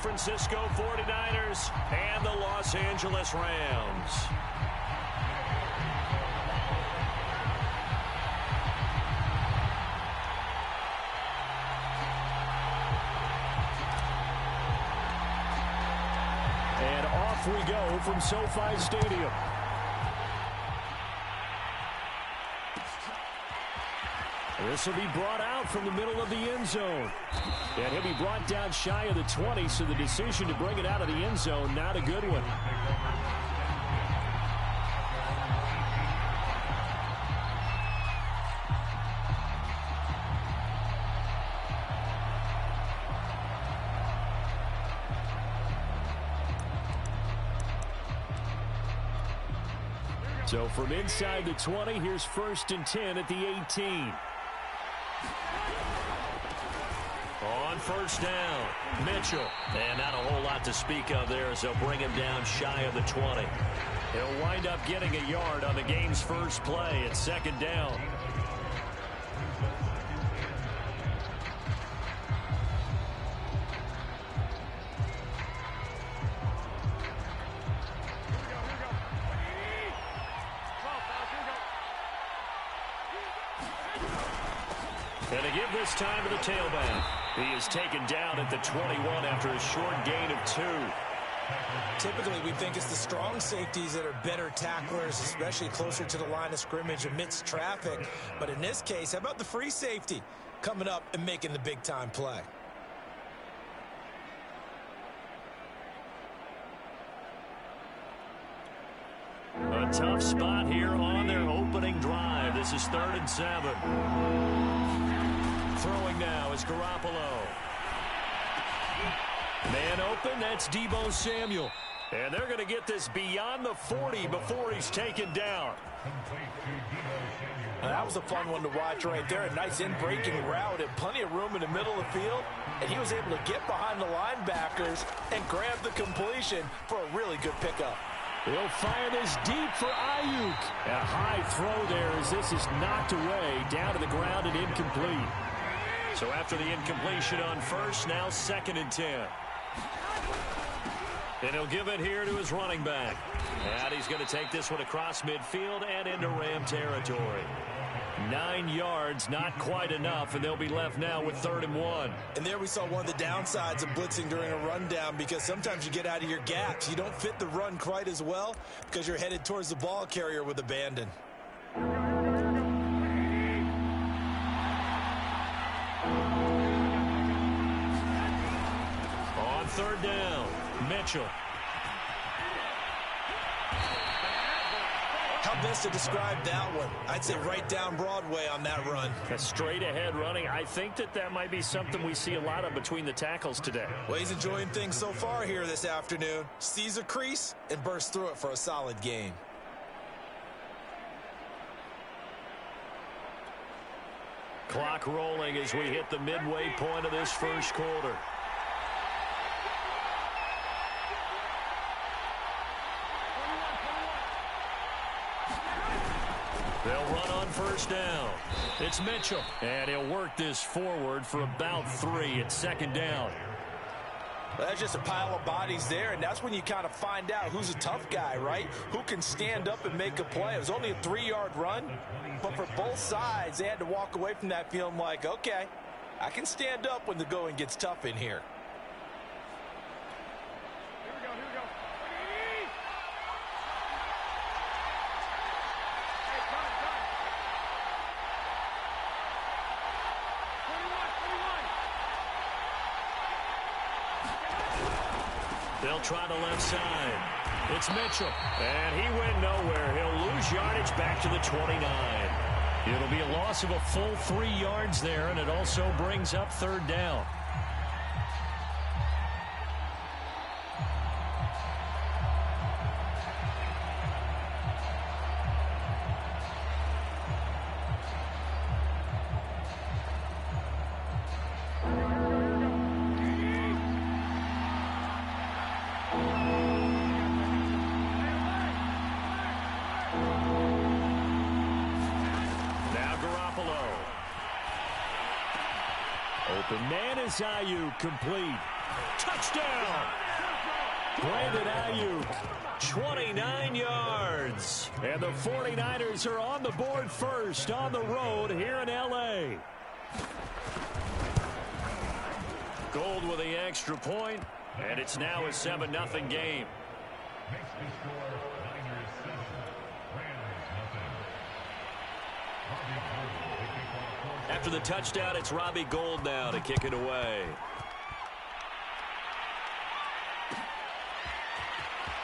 Francisco 49ers and the Los Angeles Rams. And off we go from SoFi Stadium. This will be brought out from the middle of the end zone. And he'll be brought down shy of the 20, so the decision to bring it out of the end zone, not a good one. So from inside the 20, here's 1st and 10 at the 18. On 1st down, Mitchell. And not a whole lot to speak of there as they'll bring him down shy of the 20. He'll wind up getting a yard on the game's first play at 2nd down. And to give this time to the tailback. He is taken down at the 21 after a short gain of 2. Typically, we think it's the strong safeties that are better tacklers, especially closer to the line of scrimmage amidst traffic. But in this case, how about the free safety coming up and making the big-time play? A tough spot here on their opening drive. This is 3rd and 7. Throwing now is Garoppolo. Man open, that's Deebo Samuel. And they're going to get this beyond the 40 before he's taken down. That was a fun one to watch right there. A nice in-breaking route and plenty of room in the middle of the field. And he was able to get behind the linebackers and grab the completion for a really good pickup. He'll fire this deep for Ayuk. A high throw there as this is knocked away, down to the ground and incomplete. So after the incompletion on 1st, now 2nd and 10. And he'll give it here to his running back. And he's going to take this one across midfield and into Ram territory. 9 yards, not quite enough, and they'll be left now with 3rd and 1. And there we saw one of the downsides of blitzing during a rundown, because sometimes you get out of your gaps. You don't fit the run quite as well because you're headed towards the ball carrier with abandon. On 3rd down, Mitchell. How best to describe that one? I'd say right down Broadway on that run. A straight ahead running. I think that might be something we see a lot of between the tackles today. Well, he's enjoying things so far here this afternoon. Sees a crease and bursts through it for a solid gain. Clock rolling as we hit the midway point of this first quarter. They'll run on 1st down. It's Mitchell. And he'll work this forward for about 3 at 2nd down. Well, that's just a pile of bodies there, and that's when you kind of find out who's a tough guy, right? Who can stand up and make a play. It was only a 3-yard run, but for both sides, they had to walk away from that feeling like, okay, I can stand up when the going gets tough in here. They'll try the left side. It's Mitchell. And he went nowhere. He'll lose yardage back to the 29. It'll be a loss of a full 3 yards there, and it also brings up 3rd down. Open man is Ayuk, complete. Touchdown! Brandon Ayuk, 29 yards. And the 49ers are on the board first on the road here in L.A. Gold with the extra point, and it's now a 7-0 game. After the touchdown, it's Robbie Gould now to kick it away.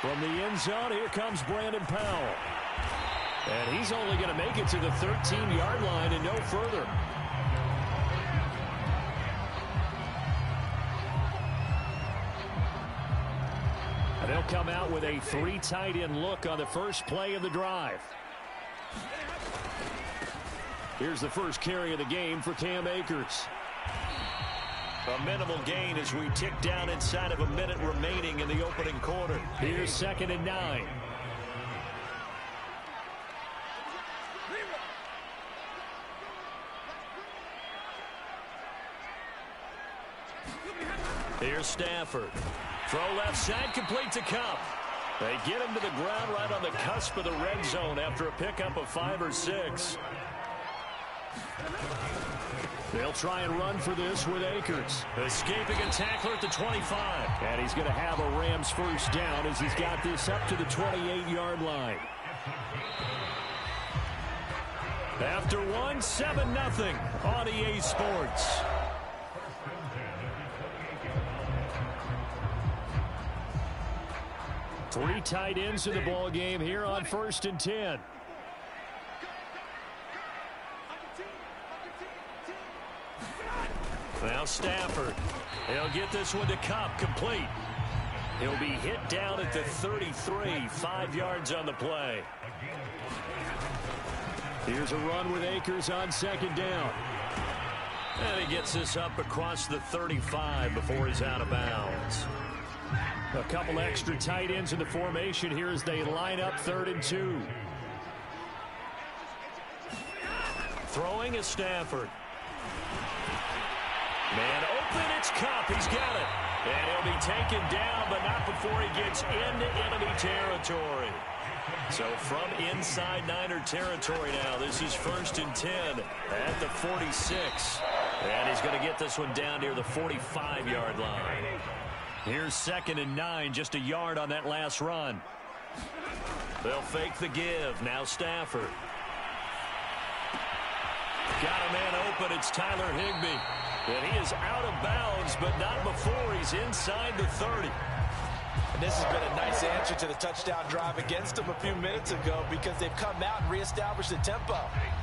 From the end zone, here comes Brandon Powell. And he's only going to make it to the 13-yard line and no further. And they'll come out with a 3 tight end look on the first play of the drive. Here's the first carry of the game for Cam Akers. A minimal gain as we tick down inside of a minute remaining in the opening quarter. Here's 2nd and 9. Here's Stafford. Throw left side, complete to Cup. They get him to the ground right on the cusp of the red zone after a pickup of 5 or 6. They'll try and run for this with Akers. Escaping a tackler at the 25. And he's going to have a Rams first down as he's got this up to the 28-yard line. After 7-0 on EA Sports. Three tight ends in the ball game here on 1st and 10. Now Stafford. He'll get this one to Cup, complete. He'll be hit down at the 33, 5 yards on the play. Here's a run with Akers on 2nd down. And he gets this up across the 35 before he's out of bounds. A couple extra tight ends in the formation here as they line up 3rd and 2. Throwing is Stafford. Man open, it's Cup. He's got it. And he'll be taken down, but not before he gets into enemy territory. So from inside Niner territory now, this is 1st and 10 at the 46. And he's going to get this one down near the 45-yard line. Here's 2nd and 9, just a yard on that last run. They'll fake the give. Now Stafford. Got a man open. It's Tyler Higbee. And he is out of bounds, but not before he's inside the 30. And this has been a nice answer to the touchdown drive against them a few minutes ago because they've come out and reestablished the tempo.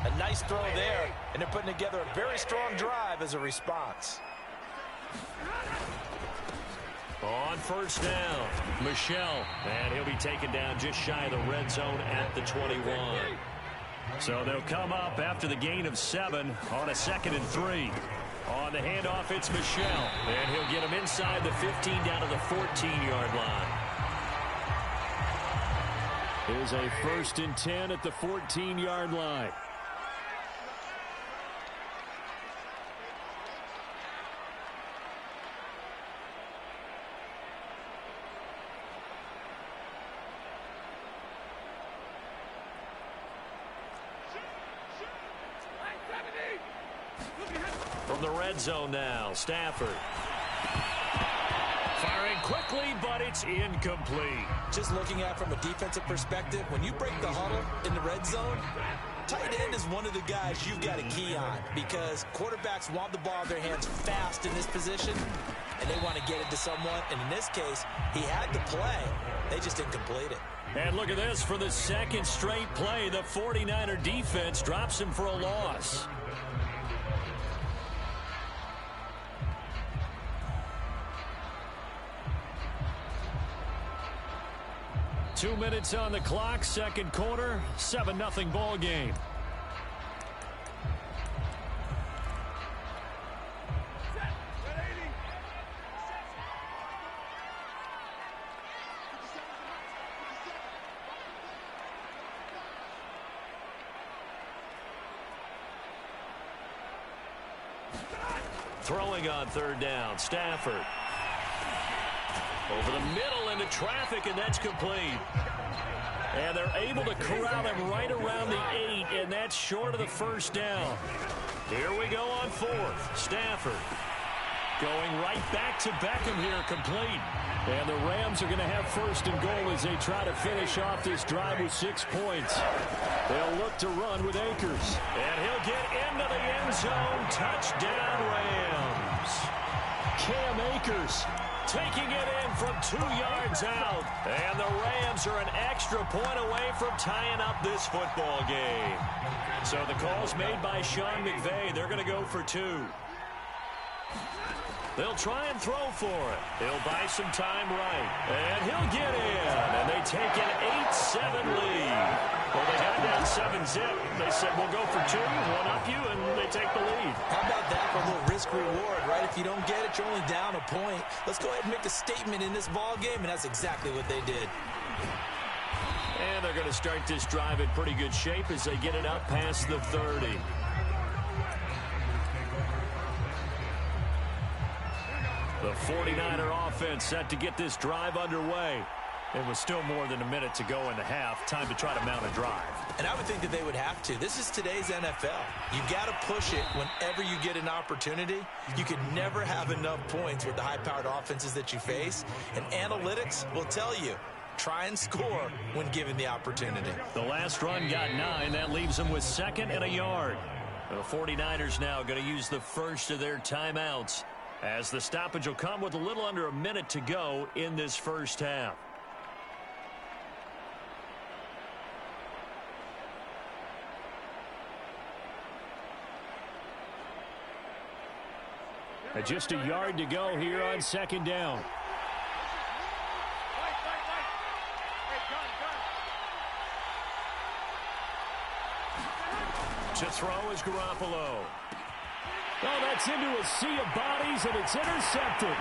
A nice throw there, and they're putting together a very strong drive as a response. On 1st down, Michel. And he'll be taken down just shy of the red zone at the 21. So they'll come up after the gain of 7 on a 2nd and 3. On the handoff, it's Michel. And he'll get him inside the 15 down to the 14-yard line. Here's a 1st and 10 at the 14-yard line. From the red zone now, Stafford. Firing quickly, but it's incomplete. Just looking at it from a defensive perspective, when you break the huddle in the red zone, tight end is one of the guys you've got a key on because quarterbacks want the ball in their hands fast in this position, and they want to get it to someone. And in this case, he had the play. They just didn't complete it. And look at this. For the 2nd straight play, the 49er defense drops him for a loss. Two minutes on the clock, 2nd quarter, 7-0 ball game. Throwing on 3rd down, Stafford. Over the middle into traffic, and that's complete. And they're able to corral him right around the 8, and that's short of the first down. Here we go on 4th. Stafford going right back to Beckham here, complete. And the Rams are going to have 1st and goal as they try to finish off this drive with 6 points. They'll look to run with Akers. And he'll get into the end zone. Touchdown, Rams. Cam Akers taking it in from 2 yards out. And the Rams are an extra point away from tying up this football game. So the call's made by Sean McVay. They're going to go for 2. They'll try and throw for it. He'll buy some time right. And he'll get in. And they take an 8-7 lead. Well, they got down 7-zip. They said, we'll go for 2, one up you, and they take the lead. How about that for a little risk-reward, right? If you don't get it, you're only down a point. Let's go ahead and make a statement in this ball game, and that's exactly what they did. And they're going to start this drive in pretty good shape as they get it up past the 30. The 49er offense set to get this drive underway. It was still more than a minute to go in the half. Time to try to mount a drive. And I would think that they would have to. This is today's NFL. You got to push it whenever you get an opportunity. You could never have enough points with the high-powered offenses that you face. And analytics will tell you, try and score when given the opportunity. The last run got 9. That leaves them with 2nd and a yard. The 49ers now going to use the first of their timeouts, as the stoppage will come with a little under a minute to go in this first half. Just a yard to go here on 2nd down. To throw is Garoppolo. Oh, that's into a sea of bodies, and it's intercepted.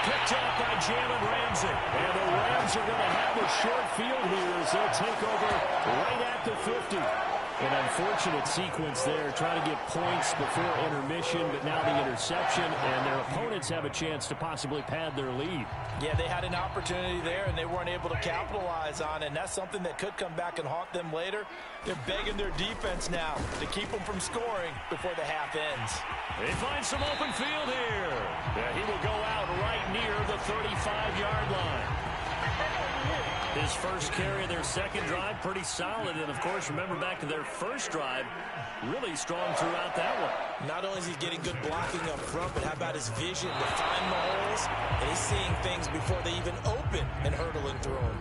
Picked off by Jalen Ramsey. And the Rams are going to have a short field here as they'll take over right at the 50. An unfortunate sequence there, trying to get points before intermission, but now the interception, and their opponents have a chance to possibly pad their lead. Yeah, they had an opportunity there, and they weren't able to capitalize on it, and that's something that could come back and haunt them later. They're begging their defense now to keep them from scoring before the half ends. They find some open field here. Yeah, he will go out right near the 35-yard line. His first carry of their second drive, pretty solid. And, of course, remember back to their first drive, really strong throughout that one. Not only is he getting good blocking up front, but how about his vision to find the holes? And he's seeing things before they even open and hurdling through them.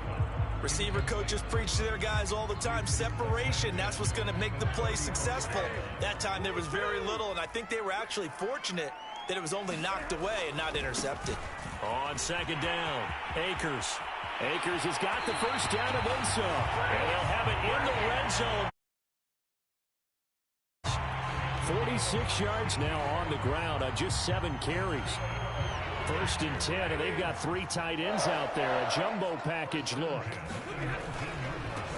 Receiver coaches preach to their guys all the time. Separation, that's what's going to make the play successful. That time there was very little, and I think they were actually fortunate that it was only knocked away and not intercepted. On 2nd down, Akers. Akers has got the first down and then some. And they'll have it in the red zone. 46 yards now on the ground on just 7 carries. 1st and 10, and they've got 3 tight ends out there. A jumbo package look.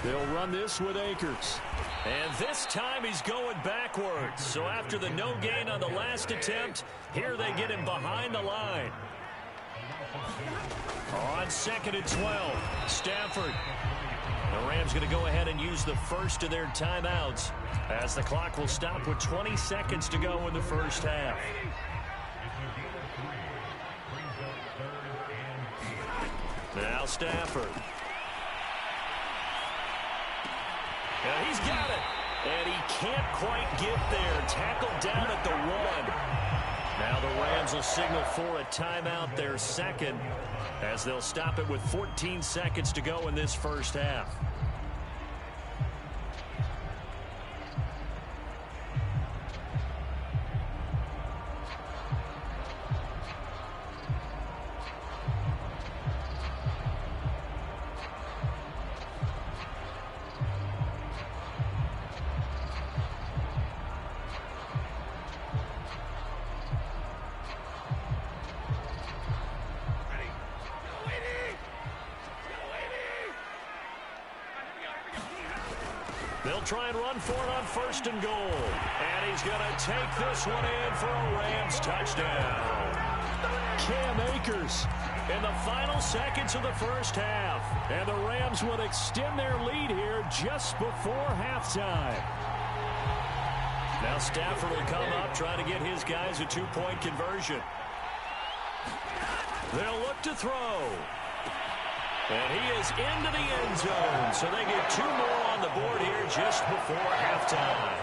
They'll run this with Akers. And this time he's going backwards. So after the no gain on the last attempt, here they get him behind the line. On 2nd and 12, Stafford. The Rams going to go ahead and use the first of their timeouts, as the clock will stop with 20 seconds to go in the first half. Now Stafford. And he's got it. And he can't quite get there. Tackled down at the 1. Now the Rams will signal for a timeout, their second, as they'll stop it with 14 seconds to go in this first half. They'll try and run for it on 1st and goal. And he's going to take this one in for a Rams touchdown. Cam Akers in the final seconds of the first half. And the Rams would extend their lead here just before halftime. Now Stafford will come up, trying to get his guys a two-point conversion. They'll look to throw. And he is into the end zone. So they get two more on the board here just before halftime.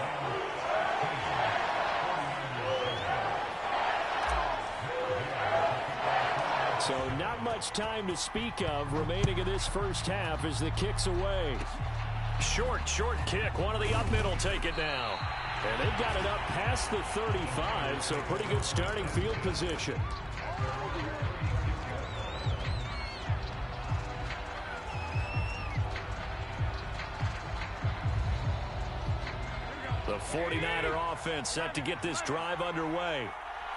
So not much time to speak of remaining in this first half as the kick's away. Short kick. One of the up middle take it now. And they've got it up past the 35, so pretty good starting field position. The 49er offense set to get this drive underway.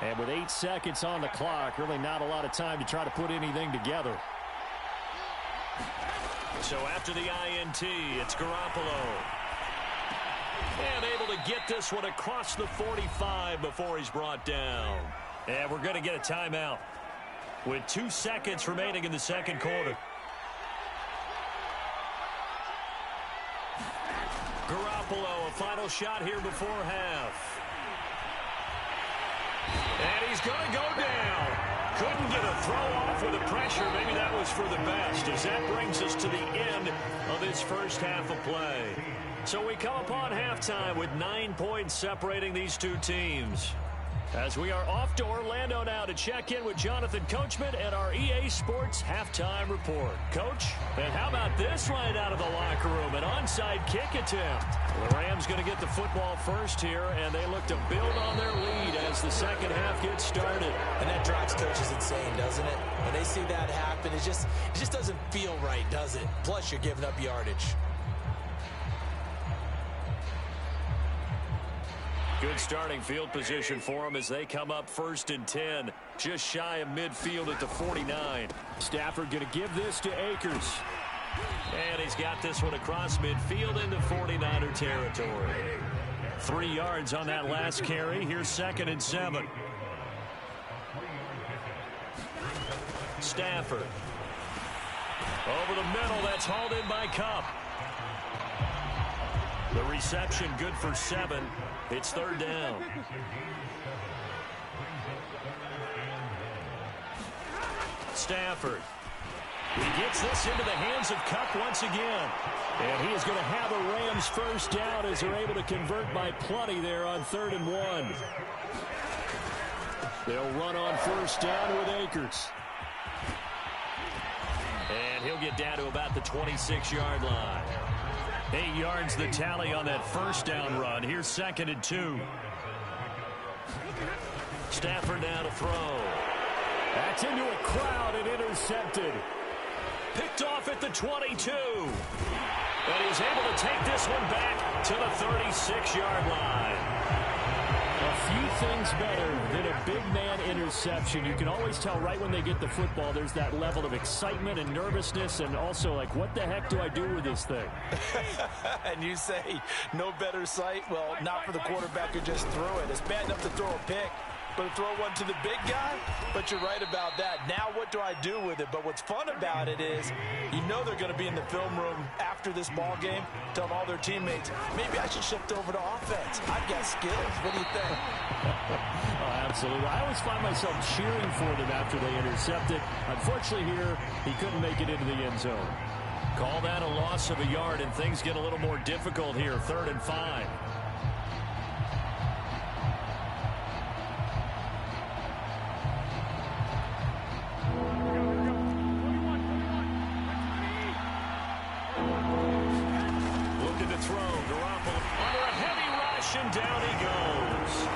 And with 8 seconds on the clock, really not a lot of time to try to put anything together. So after the INT, it's Garoppolo. And able to get this one across the 45 before he's brought down. And we're going to get a timeout with 2 seconds remaining in the second quarter. Garoppolo, a final shot here before half. And he's going to go down. Couldn't get a throw off with the pressure. Maybe that was for the best, as that brings us to the end of this first half of play. So we come upon halftime with 9 points separating these two teams. As we are off to Orlando now to check in with Jonathan Coachman and our EA Sports halftime report. Coach, and how about this right out of the locker room? An onside kick attempt. The Rams going to get the football first here, and they look to build on their lead as the second half gets started. And that drives coaches insane, doesn't it? When they see that happen, it just doesn't feel right, does it? Plus, you're giving up yardage. Good starting field position for them as they come up 1st and 10. Just shy of midfield at the 49. Stafford going to give this to Akers. And he's got this one across midfield into 49er territory. 3 yards on that last carry. Here's 2nd and 7. Stafford. Over the middle. That's hauled in by Kupp. The reception good for 7. It's 3rd down. Stafford. He gets this into the hands of Kupp once again. And he is going to have a Rams first down as they're able to convert by plenty there on 3rd and 1. They'll run on 1st down with Akers. And he'll get down to about the 26-yard line. 8 yards the tally on that 1st down run. Here's 2nd and 2. Stafford now to throw. That's into a crowd and intercepted. Picked off at the 22. And he's able to take this one back to the 36-yard line. A few things better than a big man interception. You can always tell right when they get the football, there's that level of excitement and nervousness, and also like, what the heck do I do with this thing? And you say no better sight? Well, not for the quarterback who just threw it. It's bad enough to throw a pick, but to throw one to the big guy? But you're right about that. Now what do I do with it? But what's fun about it is you know they're going to be in the film room after this ball game telling all their teammates, maybe I should shift over to offense. I've got skills. What do you think? Oh, absolutely. I always find myself cheering for them after they intercept it. Unfortunately here, he couldn't make it into the end zone. Call that a loss of a yard, and things get a little more difficult here. 3rd and 5. And down he goes.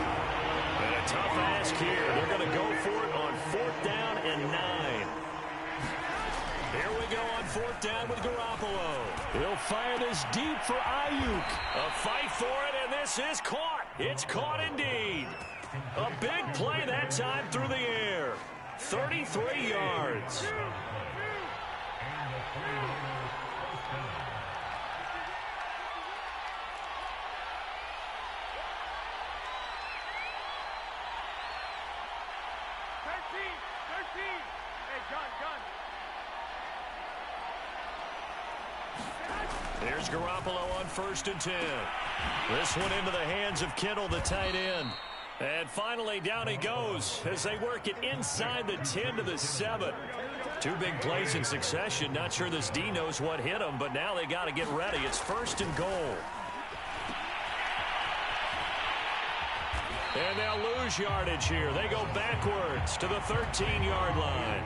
And a tough ask here. They're going to go for it on 4th down and 9. Here we go on 4th down with Garoppolo. He'll fire this deep for Ayuk. A fight for it, and this is caught. It's caught indeed. A big play that time through the air. 33 yards. Here's Garoppolo on 1st and 10. This one into the hands of Kittle, the tight end. And finally, down he goes as they work it inside the 10 to the 7. 2 big plays in succession. Not sure this D knows what hit him, but now they got to get ready. It's 1st and goal. And they'll lose yardage here. They go backwards to the 13-yard line.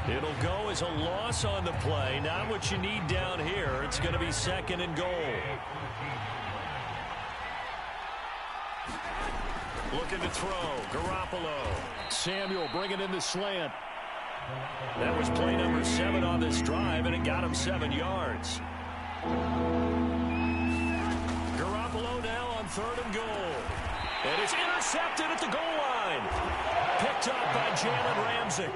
It'll go as a loss on the play. Not what you need down here. It's going to be 2nd and goal. Looking to throw. Garoppolo. Samuel bringing in the slant. That was play number 7 on this drive, and it got him 7 yards. Garoppolo now on 3rd and goal. And it's intercepted at the goal line. Picked up by Jalen Ramsey.